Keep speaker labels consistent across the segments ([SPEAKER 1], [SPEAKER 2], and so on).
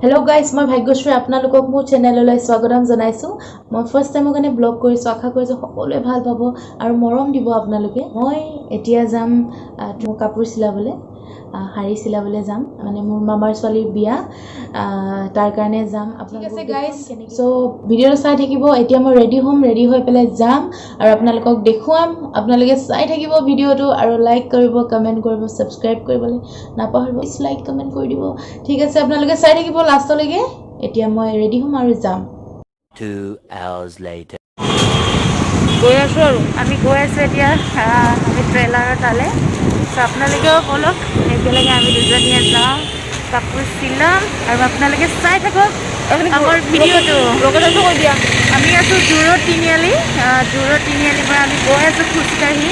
[SPEAKER 1] Hello guys मैं भाग्यश्री आपनालोকক मोर चेनेलলৈ स्वागतम जनाइছো মই ফার্স্ট টাইমৰ কাৰণে ব্লগ কৰিছো আশা কৰিছো সকলোৱে ভাল পাব আৰু মৰম দিব আপোনালোকে মই এতিয়া যাম মোৰ কাপোৰ চিলাবলৈ শাড়ী চিলাবলৈ যাম মানে মোৰ মামাৰ ছোৱালীৰ বিয়া তাৰ কাৰণে যাম ঠিক আছে গাইস সো ভিডিঅ' চাই থাকিব এতিয়া মই ৰেডি হৈ পেলাই যাম আৰু আপোনালোকক দেখুৱাম আপোনালোকে চাই থাকিব ভিডিঅ'টো আৰু লাইক কৰিব কমেন্ট কৰিব সাবস্ক্ৰাইব কৰিবলৈ নাপাহৰিব লাইক কমেন্ট কৰি দিব ঠিক আছে আপোনালোকে চাই থাকিব লাষ্টলৈকে এতিয়া মই ৰেডি হ'ম আৰু যাম
[SPEAKER 2] 2 hours later
[SPEAKER 3] গৈ আছো আৰু আমি গৈ আছো এতিয়া আমি ট্ৰেইলাৰৰ তালে সো আপোনালোকেও বলক একেলগে আমি দুজনীয়ে যাওঁ কাপোৰ চিলাম আৰু আপোনালোকে চাই থাকক আমাৰ ভিডিঅ'টো লোকেশ্যনটো কৈ দিয়া আমি আছো জুৰোড তিনিআলিৰ পৰা আমি গৈ আছো খোজকাঢ়ি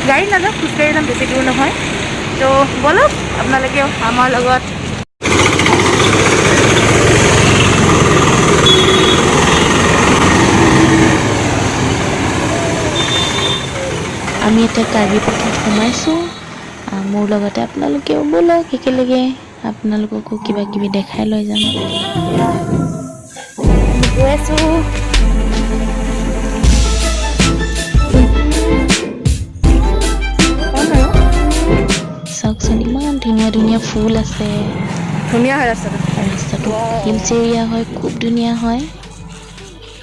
[SPEAKER 3] গাড়ী নাযাওঁ খোজকাঢ়ি যাম বেছি দূৰ নহয় তো বলক আপোনালোকেও আমাৰ লগত
[SPEAKER 1] আমি এটা কাৰ্বি পথত সোমাইছো মোৰ লগতে আপোনালোকেও বলক একেলগে আপোনালোককো কিবা কিবি দেখাই লৈ যাম
[SPEAKER 3] গৈ আছো
[SPEAKER 1] চাওকচোন ইমান ধুনীয়া ধুনীয়া ফুল আছে
[SPEAKER 3] ধুনীয়া হয় ৰাস্তাটো
[SPEAKER 1] হিলছ এৰিয়া হয় খুব ধুনীয়া হয়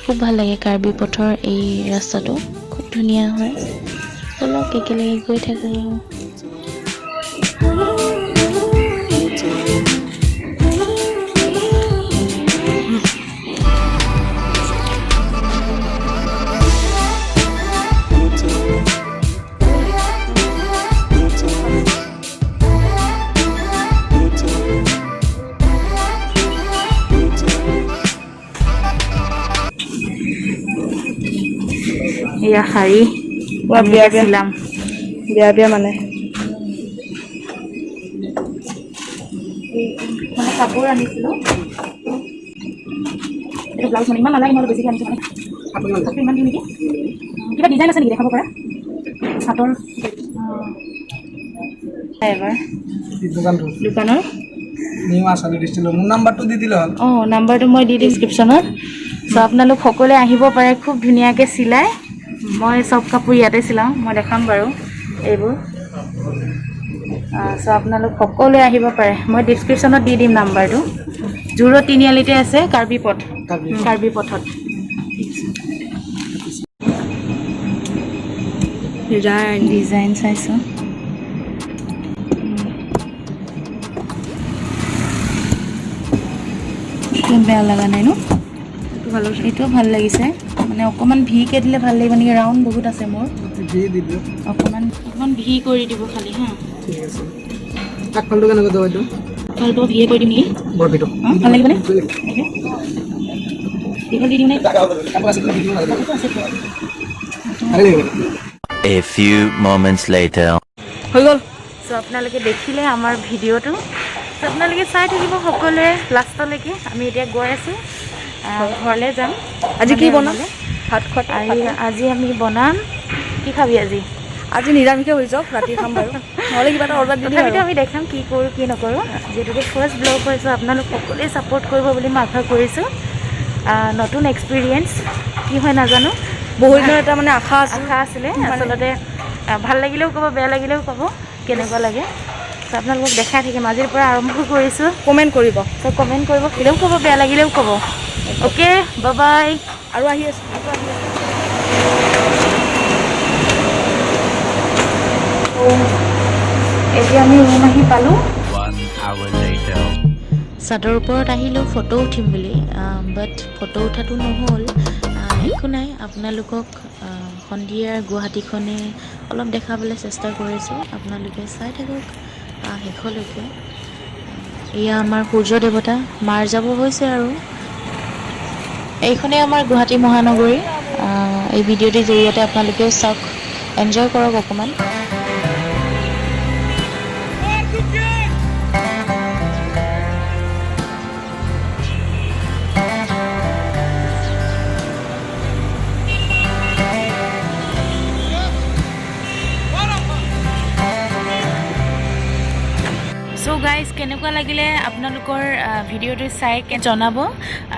[SPEAKER 1] খুব ভাল লাগে কাৰ্বি পথৰ এই ৰাস্তাটো খুব ধুনীয়া হয় বলক একেলগে গৈ থাকোঁ
[SPEAKER 3] এয়া শাড়ী বিয়া মানে কাপোৰ আনিছিলোঁ এইটো ব্লাউজ মানে ইমান নালাগে মই বেছিকৈ আনিছোঁ মানে কাপোৰ ইমান দিওঁ নেকি কিবা ডিজাইন আছে নেকি দেখাব পৰা হাতৰ এবাৰ দোকানৰ
[SPEAKER 4] মোৰ নাম্বাৰটো দি দিলে হ'ল
[SPEAKER 3] নাম্বাৰটো মই দি দিম ডিছক্ৰিপশ্যনত চ' আপোনালোক সকলোৱে আহিব পাৰে খুব ধুনীয়াকৈ চিলাই মই চব কাপোৰ ইয়াতে চিলাওঁ মই দেখাম বাৰু এইবোৰ চ' আপোনালোক সকলোৱে আহিব পাৰে মই ডিছক্ৰিপশ্যনত দি দিম নাম্বাৰটো জুৰোড তিনিআলিতে আছে কাৰ্বি পথত ডিজাইন চাইছোঁ বেয়া লগা নাই ন এইটোও ভাল লাগিছে মানে অকণমান ভিকে দিলে ভাল লাগিব নেকি ৰাউণ্ড বহুত আছে মোৰ অকণমান ভি কৰি দিব খালি হা
[SPEAKER 4] ঠিক আছে কাঠফালটো কেনেকৈ দিব এইটো
[SPEAKER 3] কাঠফালটো ভিয়ে কৰি দিম নেকি
[SPEAKER 4] বৰ ভিটো
[SPEAKER 3] ভাল লাগিবনে দীঘল দি দিওঁ নে
[SPEAKER 2] A few moments later
[SPEAKER 3] হৈ গ'ল চ' আপোনালোকে দেখিলে আমাৰ ভিডিঅ'টো চ' আপোনালোকে চাই থাকিব সকলোৱে লাষ্টলৈকে আমি এতিয়া গৈ আছোঁ ঘৰলৈ যাম
[SPEAKER 5] আজি কি বনাম ভাত খোৱা
[SPEAKER 3] আজি আমি বনাম কি খাবি আজি
[SPEAKER 5] নিৰামিষে হৈ যাওক ৰাতি খাম বাৰু নহ'লে কিবা এটা অৰ্ডাৰ দি দিম
[SPEAKER 3] তথাপিতো আমি দেখাম কি কৰোঁ কি নকৰোঁ যিহেতুকে ফাৰ্ষ্ট ব্লগ হৈছোঁ আপোনালোক সকলোৱে ছাপোৰ্ট কৰিব বুলি মই আশা কৰিছোঁ নতুন এক্সপিৰিয়েঞ্চ কি হয় নাজানো
[SPEAKER 5] বহুত দিনৰ এটা মানে আশা
[SPEAKER 3] আছিলে আচলতে ভাল লাগিলেও ক'ব বেয়া লাগিলেও ক'ব কেনেকুৱা লাগে ত' আপোনালোকক দেখাই থাকিম আজিৰ পৰা আৰম্ভ কৰিছোঁ
[SPEAKER 5] কমেণ্ট কৰিব
[SPEAKER 3] ত' কমেণ্ট কৰিব দিলেও ক'ব বেয়া লাগিলেও ক'ব অ'কে বাই
[SPEAKER 5] আৰু আহি আছোঁ
[SPEAKER 3] এতিয়া আমি ৰুম আহি পালোঁ
[SPEAKER 2] 1 hour later
[SPEAKER 1] চাদৰ ওপৰত আহিলোঁ ফটো উঠিম বুলি বাট ফটো উঠাটো নহ'ল একো নাই আপোনালোকক সন্ধিয়াৰ গুৱাহাটীখনে অলপ দেখাবলৈ চেষ্টা কৰিছোঁ আপোনালোকে চাই থাকক শেষলৈকে এয়া আমাৰ সূৰ্য দেৱতা মাৰ যাব হৈছে আৰু এইখনেই আমাৰ গুৱাহাটী মহানগৰী এই ভিডিঅ'টিৰ জৰিয়তে আপোনালোকেও চাওক এনজয় কৰক অকণমান
[SPEAKER 3] So guys, কেনেকুৱা লাগিলে আপোনালোকৰ ভিডিঅ'টো চাই জনাব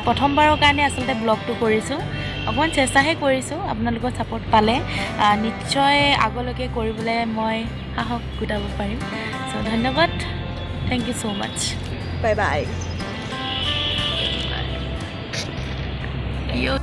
[SPEAKER 3] প্ৰথমবাৰৰ কাৰণে আচলতে ব্লগটো কৰিছোঁ অকণমান চেষ্টাহে কৰিছোঁ আপোনালোকৰ ছাপোৰ্ট পালে নিশ্চয় আগলৈকে কৰিবলৈ মই সাহস গোটাব পাৰিম চ' ধন্যবাদ thank you so' much
[SPEAKER 5] bye bye
[SPEAKER 3] Yo.